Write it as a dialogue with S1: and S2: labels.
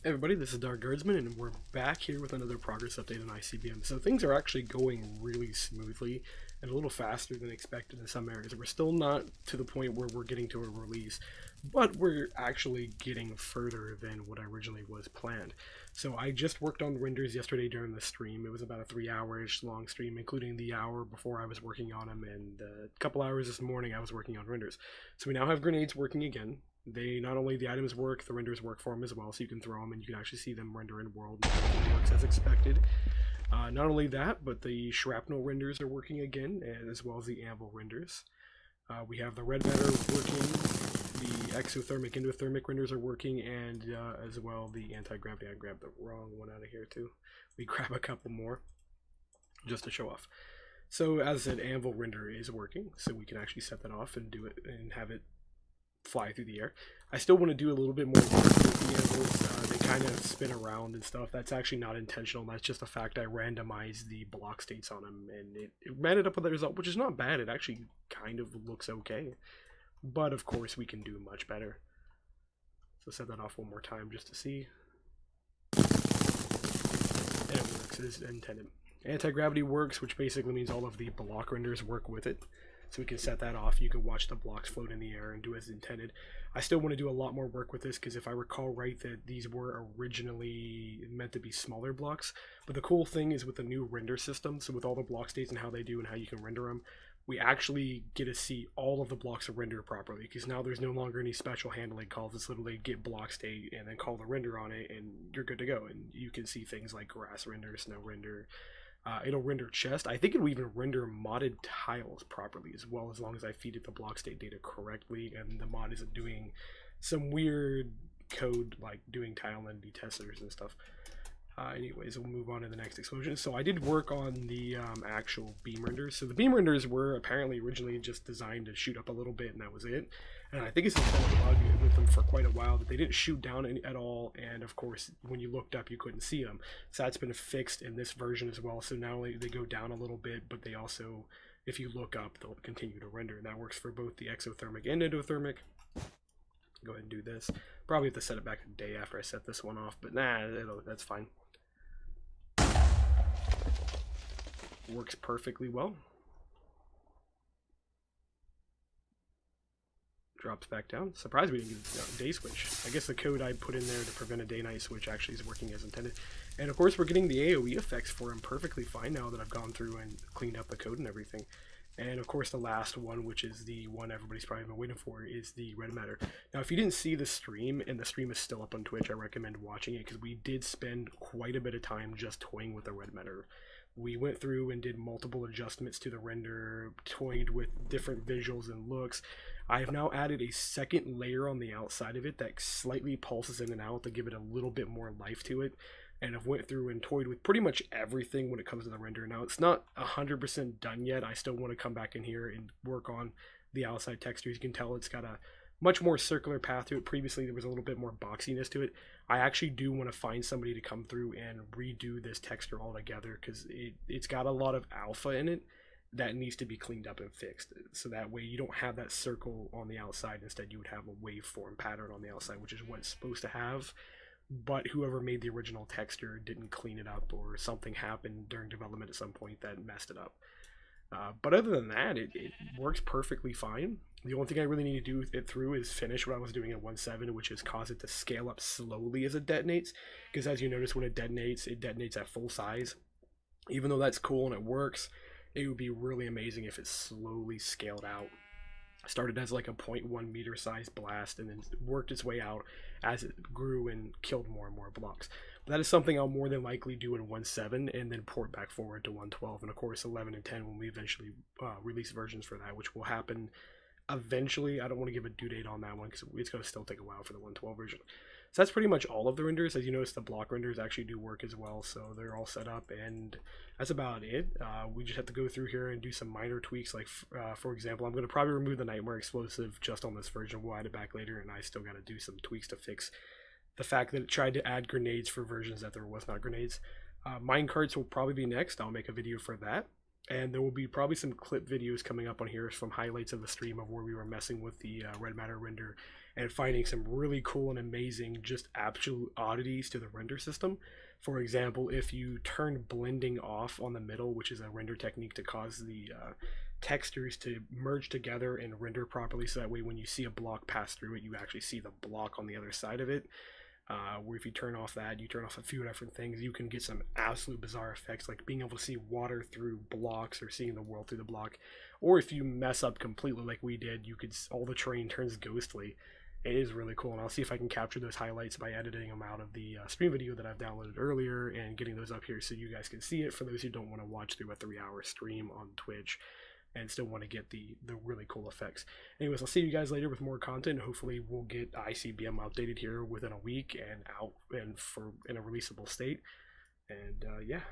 S1: Hey everybody, this is Dark Guardsman, and we're back here with another progress update on ICBM. So things are actually going really smoothly and a little faster than expected in some areas. We're still not to the point where we're getting to a release, but we're actually getting further than what originally was planned. So I just worked on renders yesterday during the stream. It was about a 3-hour-ish long stream, including the hour before I was working on them, and a couple hours this morning I was working on renders. So we now have grenades working again. They not only the items work, the renders work for them as well, so you can throw them and you can actually see them render in world, and everything works as expected. Not only that, but the shrapnel renders are working again, as well as the anvil renders. We have the Redmatter working, the exothermic endothermic renders are working, and as well the anti-gravity. I grabbed the wrong one out of here too. We grab a couple more just to show off. So as I said, anvil render is working, so we can actually set that off and do it and have it fly through the air. I still want to do a little bit more work with the anvils. They kind of spin around and stuff. That's actually not intentional. That's just a fact. I randomized the block states on them, and it ended up with a result, which is not bad. It actually kind of looks okay. But, of course, we can do much better. So set that off one more time just to see. And it works as intended. Anti-gravity works, which basically means all of the block renders work with it. So we can set that off. You can watch the blocks float in the air and do as intended. I still want to do a lot more work with this because if I recall right, that these were originally meant to be smaller blocks. But the cool thing is with the new render system, so with all the block states and how they do and how you can render them, we actually get to see all of the blocks render properly, because now there's no longer any special handling calls. It's literally get block state and then call the render on it and you're good to go. And you can see things like grass render, snow render. It'll render chest. I think it'll even render modded tiles properly as well, as long as I feed it the block state data correctly and the mod isn't doing some weird code like doing tile entity testers and stuff. Anyways, we'll move on to the next explosion. So I did work on the actual beam renders. So the beam renders were apparently originally just designed to shoot up a little bit and that was it. And I think it's been a bug with them for quite a while that they didn't shoot down at all. And of course, when you looked up, you couldn't see them. So that's been fixed in this version as well. So not only they go down a little bit, but they also, if you look up, they'll continue to render. And that works for both the exothermic and endothermic. Go ahead and do this. Probably have to set it back a day after I set this one off, but nah, that's fine. Works perfectly well. Drops back down. Surprised we didn't get a day switch. I guess the code I put in there to prevent a day-night switch actually is working as intended. And of course we're getting the AoE effects for him perfectly fine now that I've gone through and cleaned up the code and everything. And of course the last one, which is the one everybody's probably been waiting for, is the Redmatter. Now if you didn't see the stream, and the stream is still up on Twitch, I recommend watching it because we did spend quite a bit of time just toying with the Redmatter. We went through and did multiple adjustments to the render, toyed with different visuals and looks. I have now added a second layer on the outside of it that slightly pulses in and out to give it a little bit more life to it. And I've went through and toyed with pretty much everything when it comes to the render. Now it's not 100% done yet. I still want to come back in here and work on the outside textures. You can tell it's got a much more circular path to it. Previously there was a little bit more boxiness to it. I actually do want to find somebody to come through and redo this texture altogether because it's got a lot of alpha in it that needs to be cleaned up and fixed. So that way you don't have that circle on the outside. Instead you would have a waveform pattern on the outside, which is what it's supposed to have. But whoever made the original texture didn't clean it up, or something happened during development at some point that messed it up. But other than that, it works perfectly fine. The only thing I really need to do it through is finish what I was doing at 1.7, which is cause it to scale up slowly as it detonates. Because as you notice, when it detonates at full size. Even though that's cool and it works, it would be really amazing if it slowly scaled out. Started as like a 0.1 meter size blast and then worked its way out as it grew and killed more and more blocks. But that is something I'll more than likely do in 1.7 and then port back forward to 1.12, and of course 11 and 10 when we eventually release versions for that, which will happen eventually. I don't want to give a due date on that one because it's going to still take a while for the 1.12 version. So that's pretty much all of the renders. As you notice, the block renders actually do work as well, so they're all set up, and that's about it. We just have to go through here and do some minor tweaks, like for example, I'm going to probably remove the Nightmare Explosive just on this version. We'll add it back later, and I still got to do some tweaks to fix the fact that it tried to add grenades for versions that there was not grenades. Minecarts will probably be next. I'll make a video for that. And there will be probably some clip videos coming up on here from highlights of the stream of where we were messing with the Redmatter render and finding some really cool and amazing just absolute oddities to the render system. For example, if you turn blending off on the middle, which is a render technique to cause the textures to merge together and render properly, so that way when you see a block pass through it, you actually see the block on the other side of it. Where if you turn off that, you turn off a few different things, you can get some absolute bizarre effects, like being able to see water through blocks or seeing the world through the block. Or if you mess up completely like we did, you could, all the terrain turns ghostly. It is really cool, and I'll see if I can capture those highlights by editing them out of the stream video that I've downloaded earlier and getting those up here so you guys can see it, for those who don't want to watch through a 3-hour stream on Twitch and still want to get the really cool effects. Anyways, I'll see you guys later with more content. Hopefully we'll get ICBM updated here within a week and out and in a releasable state. And yeah.